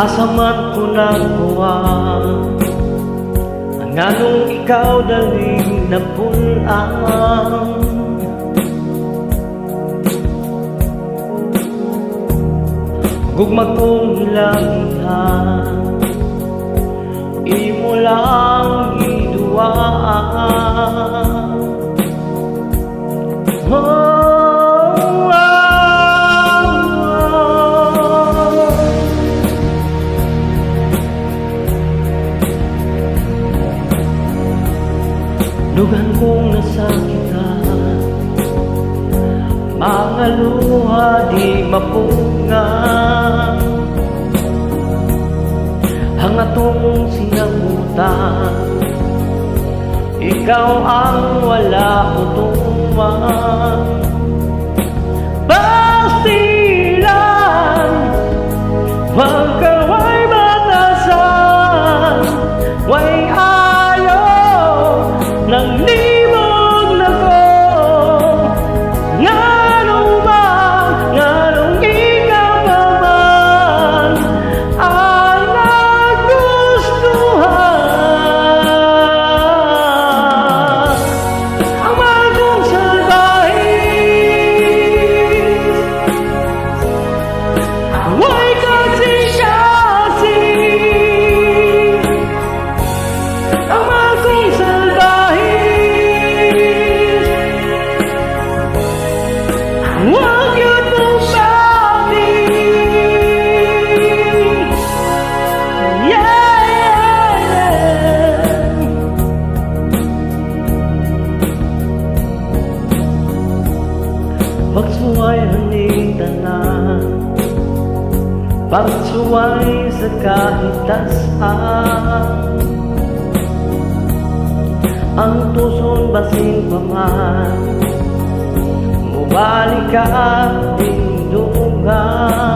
Asa man ko nakuha ang anong ikaw daling napulaan. Gugma kong hilagihan, imo lang giduaan. Dugan kong nasakitan, mga luha di mapungan. Hangatong sinamutan, ikaw ang wala utuman. Pastilan, wag kaway batasan, way ayaw nang libog na ko. Nganong ba, nganong ikaw pa man ang nagustuhan. Ang bagong salbahis, way kasi-kasi. Ang bagong salbahis, wag yun mong sabi. Yeah. Pagsuway haning tanan, pagsuway sa kahitasan. Ang tuson basing paman, mubalik ka at tindugan.